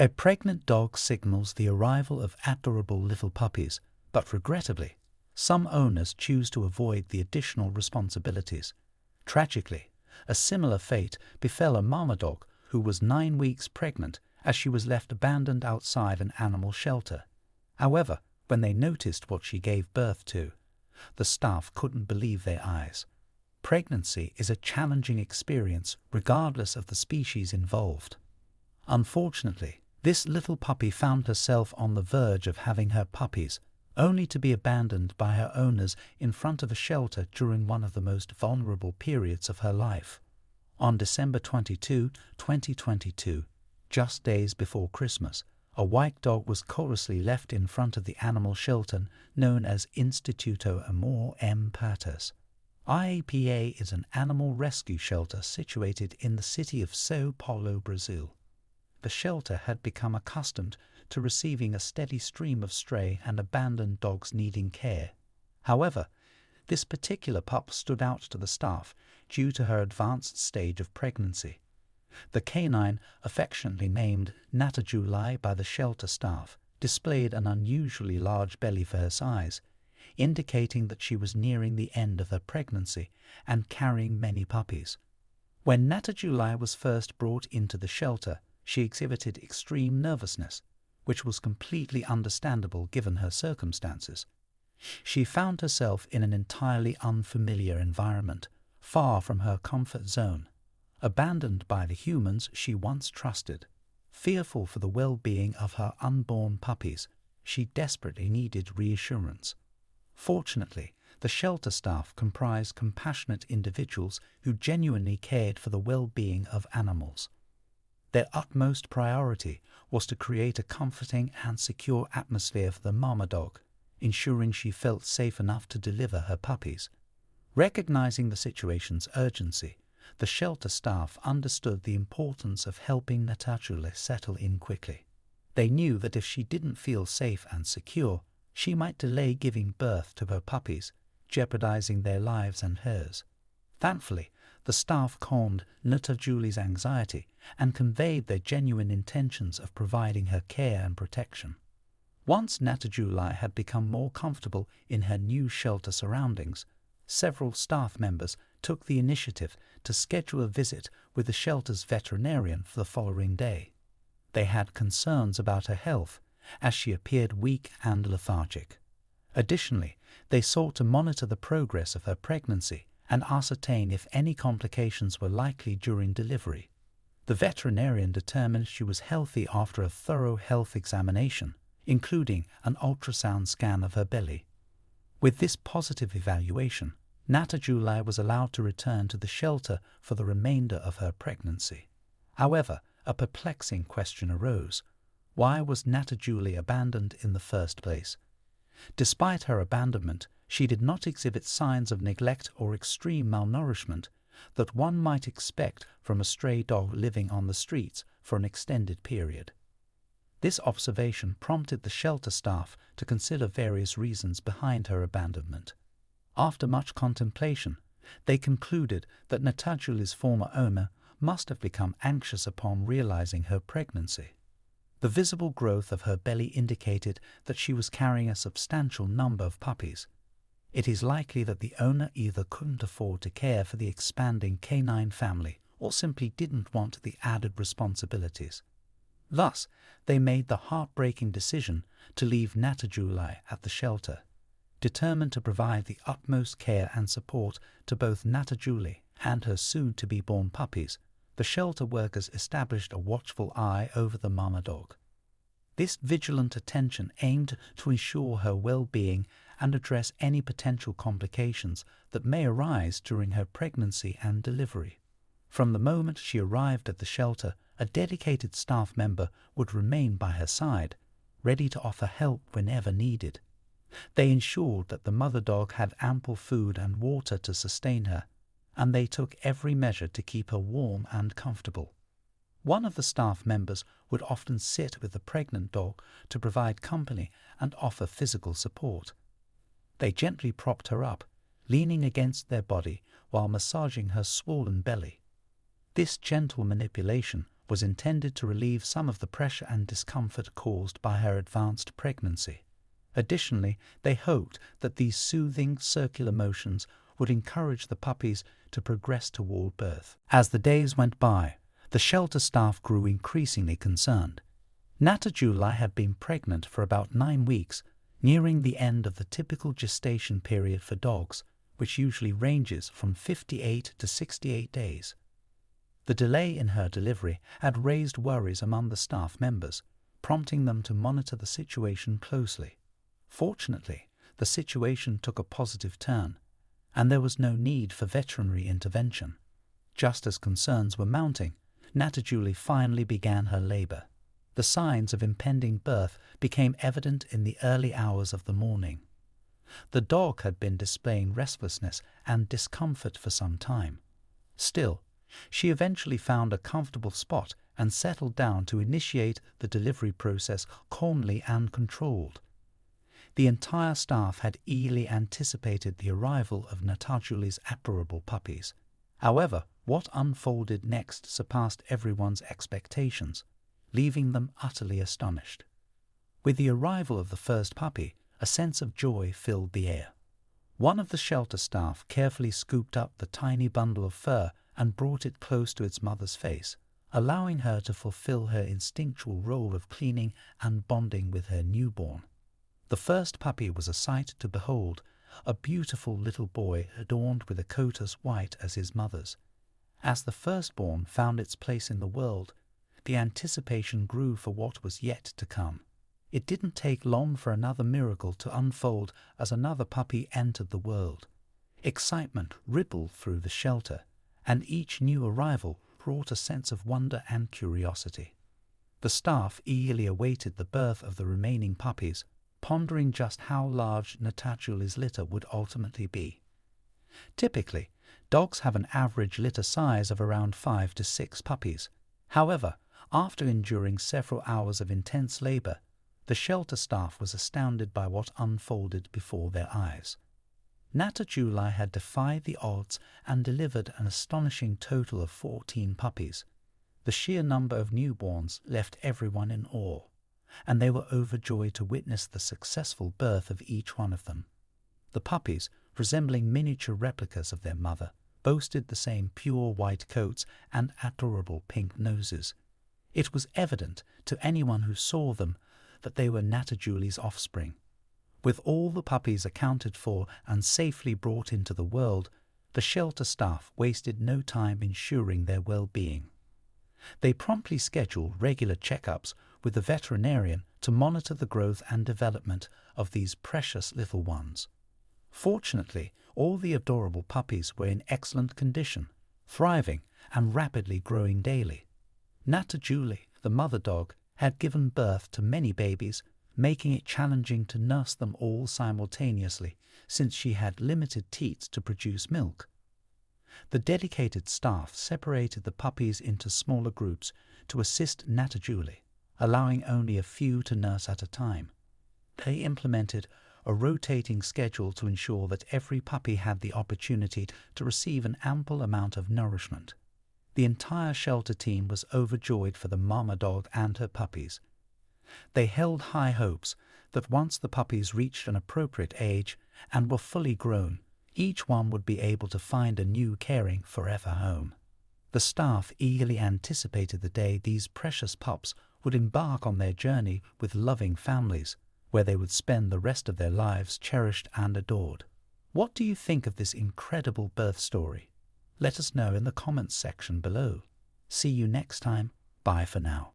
A pregnant dog signals the arrival of adorable little puppies, but regrettably, some owners choose to avoid the additional responsibilities. Tragically, a similar fate befell a mama dog who was 9 weeks pregnant as she was left abandoned outside an animal shelter. However, when they noticed what she gave birth to, the staff couldn't believe their eyes. Pregnancy is a challenging experience regardless of the species involved. Unfortunately, this little puppy found herself on the verge of having her puppies, only to be abandoned by her owners in front of a shelter during one of the most vulnerable periods of her life. On December 22, 2022, just days before Christmas, a white dog was courteously left in front of the animal shelter known as Instituto Amor M. Patas. IAPA is an animal rescue shelter situated in the city of São Paulo, Brazil. The shelter had become accustomed to receiving a steady stream of stray and abandoned dogs needing care. However, this particular pup stood out to the staff due to her advanced stage of pregnancy. The canine, affectionately named Tragically by the shelter staff, displayed an unusually large belly for her size, indicating that she was nearing the end of her pregnancy and carrying many puppies. When Tragically was first brought into the shelter, she exhibited extreme nervousness, which was completely understandable given her circumstances. She found herself in an entirely unfamiliar environment, far from her comfort zone, abandoned by the humans she once trusted. Fearful for the well-being of her unborn puppies, she desperately needed reassurance. Fortunately, the shelter staff comprised compassionate individuals who genuinely cared for the well-being of animals. Their utmost priority was to create a comforting and secure atmosphere for the mama dog, ensuring she felt safe enough to deliver her puppies. Recognizing the situation's urgency, the shelter staff understood the importance of helping Tragically settle in quickly. They knew that if she didn't feel safe and secure, she might delay giving birth to her puppies, jeopardizing their lives and hers. Thankfully, the staff calmed Tragically's anxiety and conveyed their genuine intentions of providing her care and protection. Once Tragically had become more comfortable in her new shelter surroundings, several staff members took the initiative to schedule a visit with the shelter's veterinarian for the following day. They had concerns about her health, as she appeared weak and lethargic. Additionally, they sought to monitor the progress of her pregnancy and ascertain if any complications were likely during delivery. The veterinarian determined she was healthy after a thorough health examination, including an ultrasound scan of her belly. With this positive evaluation, Tragically was allowed to return to the shelter for the remainder of her pregnancy. However, a perplexing question arose. Why was Tragically abandoned in the first place? Despite her abandonment, she did not exhibit signs of neglect or extreme malnourishment that one might expect from a stray dog living on the streets for an extended period. This observation prompted the shelter staff to consider various reasons behind her abandonment. After much contemplation, they concluded that Tragically's former owner must have become anxious upon realizing her pregnancy. The visible growth of her belly indicated that she was carrying a substantial number of puppies. It is likely that the owner either couldn't afford to care for the expanding canine family or simply didn't want the added responsibilities. Thus, they made the heartbreaking decision to leave Tragically at the shelter. Determined to provide the utmost care and support to both Tragically and her soon-to-be-born puppies, the shelter workers established a watchful eye over the mama dog. This vigilant attention aimed to ensure her well-being and address any potential complications that may arise during her pregnancy and delivery. From the moment she arrived at the shelter, a dedicated staff member would remain by her side, ready to offer help whenever needed. They ensured that the mother dog had ample food and water to sustain her, and they took every measure to keep her warm and comfortable. One of the staff members would often sit with the pregnant dog to provide company and offer physical support. They gently propped her up, leaning against their body while massaging her swollen belly. This gentle manipulation was intended to relieve some of the pressure and discomfort caused by her advanced pregnancy. Additionally, they hoped that these soothing circular motions would encourage the puppies to progress toward birth. As the days went by, the shelter staff grew increasingly concerned. Tragically had been pregnant for about 9 weeks, nearing the end of the typical gestation period for dogs, which usually ranges from 58 to 68 days. The delay in her delivery had raised worries among the staff members, prompting them to monitor the situation closely. Fortunately, the situation took a positive turn, and there was no need for veterinary intervention. Just as concerns were mounting, Tragically finally began her labor. The signs of impending birth became evident in the early hours of the morning. The dog had been displaying restlessness and discomfort for some time. Still, she eventually found a comfortable spot and settled down to initiate the delivery process calmly and controlled. The entire staff had eagerly anticipated the arrival of Tragically's adorable puppies. However, what unfolded next surpassed everyone's expectations, leaving them utterly astonished. With the arrival of the first puppy, a sense of joy filled the air. One of the shelter staff carefully scooped up the tiny bundle of fur and brought it close to its mother's face, allowing her to fulfill her instinctual role of cleaning and bonding with her newborn. The first puppy was a sight to behold, a beautiful little boy adorned with a coat as white as his mother's. As the firstborn found its place in the world, the anticipation grew for what was yet to come. It didn't take long for another miracle to unfold as another puppy entered the world. Excitement rippled through the shelter, and each new arrival brought a sense of wonder and curiosity. The staff eagerly awaited the birth of the remaining puppies, pondering just how large Tragically's litter would ultimately be. Typically, dogs have an average litter size of around 5 to 6 puppies. However, after enduring several hours of intense labor, the shelter staff was astounded by what unfolded before their eyes. Tragically had defied the odds and delivered an astonishing total of 14 puppies. The sheer number of newborns left everyone in awe, and they were overjoyed to witness the successful birth of each one of them. The puppies, resembling miniature replicas of their mother, boasted the same pure white coats and adorable pink noses. It was evident to anyone who saw them that they were Tragically's offspring. With all the puppies accounted for and safely brought into the world, the shelter staff wasted no time ensuring their well-being. They promptly scheduled regular checkups with the veterinarian to monitor the growth and development of these precious little ones. Fortunately, all the adorable puppies were in excellent condition, thriving and rapidly growing daily. Tragically, the mother dog, had given birth to many babies, making it challenging to nurse them all simultaneously since she had limited teats to produce milk. The dedicated staff separated the puppies into smaller groups to assist Tragically, allowing only a few to nurse at a time. They implemented a rotating schedule to ensure that every puppy had the opportunity to receive an ample amount of nourishment. The entire shelter team was overjoyed for the mama dog and her puppies. They held high hopes that once the puppies reached an appropriate age and were fully grown, each one would be able to find a new caring forever home. The staff eagerly anticipated the day these precious pups would embark on their journey with loving families, where they would spend the rest of their lives cherished and adored. What do you think of this incredible birth story? Let us know in the comments section below. See you next time. Bye for now.